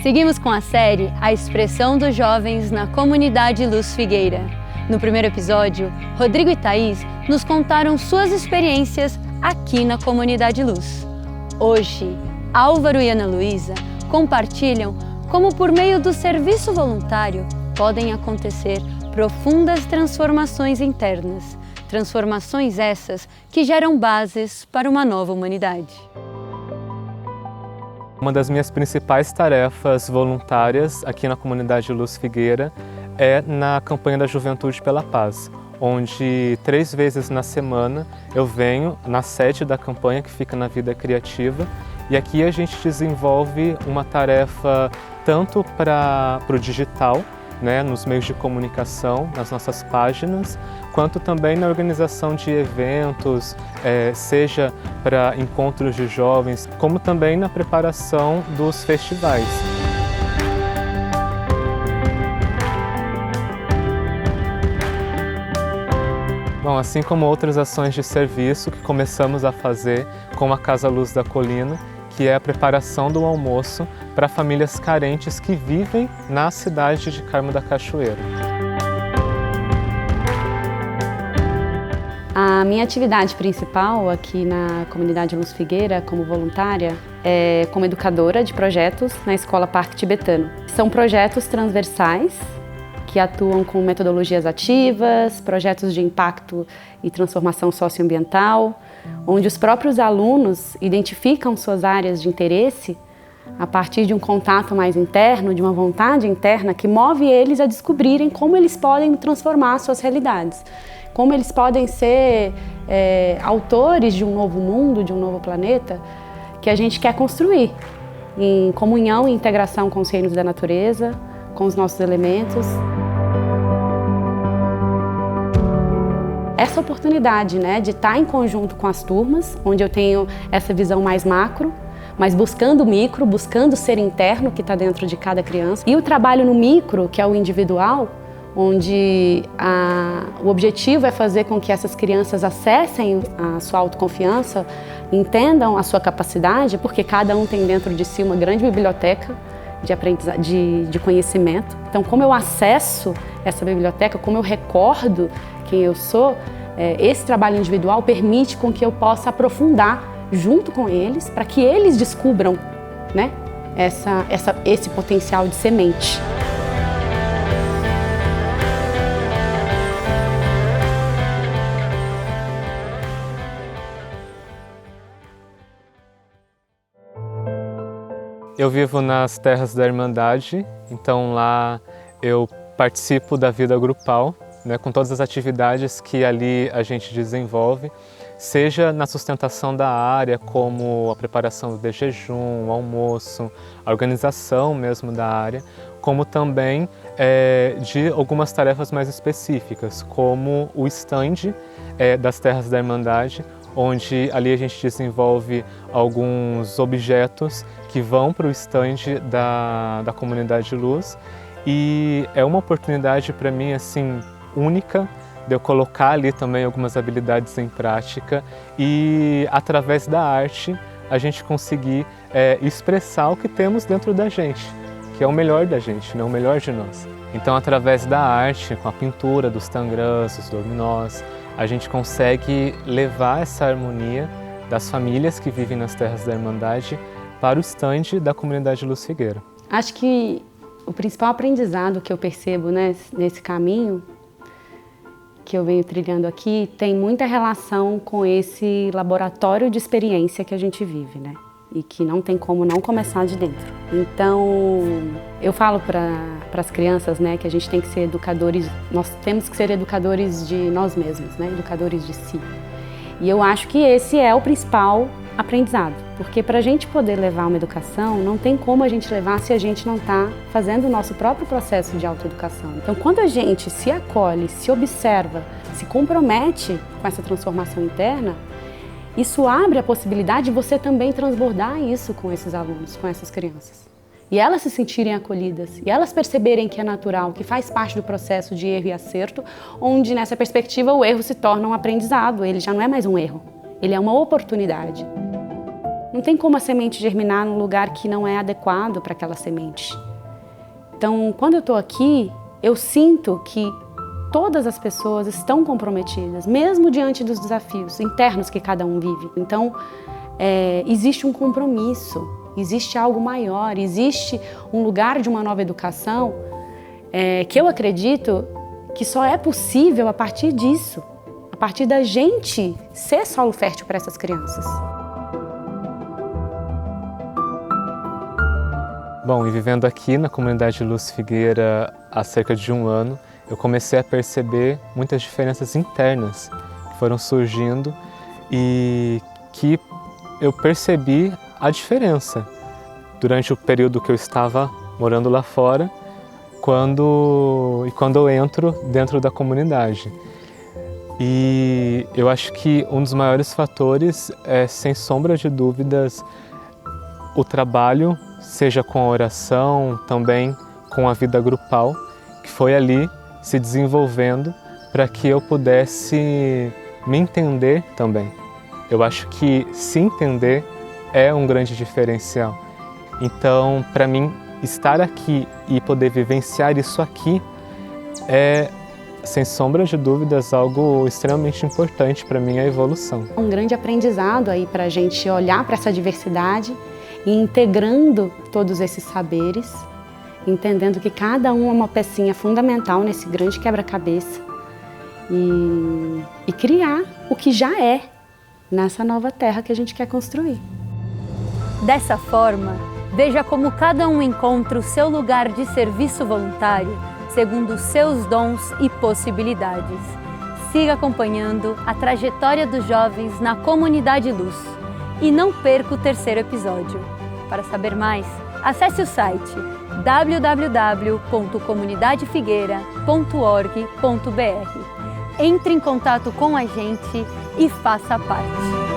Seguimos com a série A Expressão dos Jovens na Comunidade Luz Figueira. No primeiro episódio, Rodrigo e Thaís nos contaram suas experiências aqui na Comunidade Luz. Hoje, Álvaro e Ana Luísa compartilham como, por meio do serviço voluntário, podem acontecer profundas transformações internas. Transformações essas que geram bases para uma nova humanidade. Uma das minhas principais tarefas voluntárias aqui na Comunidade Luz Figueira é na campanha da Juventude pela Paz, onde 3 vezes na semana eu venho na sede da campanha, que fica na Vida Criativa, e aqui a gente desenvolve uma tarefa tanto para o digital, nos meios de comunicação, nas nossas páginas, quanto também na organização de eventos, seja para encontros de jovens, como também na preparação dos festivais. Bom, assim como outras ações de serviço que começamos a fazer com a Casa Luz da Colina, que é a preparação do almoço para famílias carentes que vivem na cidade de Carmo da Cachoeira. A minha atividade principal aqui na Comunidade Luz Figueira, como voluntária, é como educadora de projetos na Escola Parque Tibetano. São projetos transversais que atuam com metodologias ativas, projetos de impacto e transformação socioambiental, onde os próprios alunos identificam suas áreas de interesse a partir de um contato mais interno, de uma vontade interna que move eles a descobrirem como eles podem transformar suas realidades, como eles podem ser autores de um novo mundo, de um novo planeta que a gente quer construir, em comunhão e integração com os reinos da natureza, com os nossos elementos. Essa oportunidade, de estar em conjunto com as turmas, onde eu tenho essa visão mais macro, mas buscando o micro, buscando ser interno, que está dentro de cada criança. E o trabalho no micro, que é o individual, onde o objetivo é fazer com que essas crianças acessem a sua autoconfiança, entendam a sua capacidade, porque cada um tem dentro de si uma grande biblioteca de conhecimento. Então, como eu acesso essa biblioteca, como eu recordo quem eu sou, esse trabalho individual permite com que eu possa aprofundar junto com eles, para que eles descubram esse potencial de semente. Eu vivo nas Terras da Irmandade, então lá eu participo da vida grupal, com todas as atividades que ali a gente desenvolve, seja na sustentação da área, como a preparação de jejum, o almoço, a organização mesmo da área, como também de algumas tarefas mais específicas, como o stand das Terras da Irmandade, onde ali a gente desenvolve alguns objetos que vão para o stand da Comunidade Luz, e é uma oportunidade para mim assim única de eu colocar ali também algumas habilidades em prática e através da arte a gente conseguir expressar o que temos dentro da gente, que é o melhor da gente, o melhor de nós. Então, através da arte, com a pintura dos tangrãs, dos dominós, a gente consegue levar essa harmonia das famílias que vivem nas Terras da Irmandade para o stand da Comunidade Luz Figueira. Acho que o principal aprendizado que eu percebo nesse caminho que eu venho trilhando aqui tem muita relação com esse laboratório de experiência que a gente vive, e que não tem como não começar de dentro. Então, eu falo para as crianças, que a gente tem que ser educadores, nós temos que ser educadores de nós mesmos, educadores de si. E eu acho que esse é o principal aprendizado, porque para a gente poder levar uma educação, não tem como a gente levar se a gente não está fazendo o nosso próprio processo de autoeducação. Então, quando a gente se acolhe, se observa, se compromete com essa transformação interna, isso abre a possibilidade de você também transbordar isso com esses alunos, com essas crianças. E elas se sentirem acolhidas, e elas perceberem que é natural, que faz parte do processo de erro e acerto, onde nessa perspectiva o erro se torna um aprendizado, ele já não é mais um erro, ele é uma oportunidade. Não tem como a semente germinar num lugar que não é adequado para aquela semente. Então, quando eu estou aqui, eu sinto que todas as pessoas estão comprometidas, mesmo diante dos desafios internos que cada um vive. Então, existe um compromisso, existe algo maior, existe um lugar de uma nova educação que eu acredito que só é possível a partir disso, a partir da gente ser solo fértil para essas crianças. Bom, e vivendo aqui na comunidade Luz Figueira há cerca de 1 ano, eu comecei a perceber muitas diferenças internas que foram surgindo e que eu percebi a diferença durante o período que eu estava morando lá fora quando eu entro dentro da comunidade. E eu acho que um dos maiores fatores é, sem sombra de dúvidas, o trabalho, seja com a oração, também com a vida grupal, que foi ali se desenvolvendo para que eu pudesse me entender também. Eu acho que se entender é um grande diferencial. Então, para mim, estar aqui e poder vivenciar isso aqui é, sem sombra de dúvidas, algo extremamente importante para minha evolução. Um grande aprendizado aí para a gente olhar para essa diversidade e integrando todos esses saberes, entendendo que cada um é uma pecinha fundamental nesse grande quebra-cabeça e criar o que já é nessa nova terra que a gente quer construir. Dessa forma, veja como cada um encontra o seu lugar de serviço voluntário segundo os seus dons e possibilidades. Siga acompanhando a trajetória dos jovens na Comunidade Luz e não perca o 3º episódio. Para saber mais, acesse o site www.comunidadefigueira.org.br. Entre em contato com a gente e faça parte.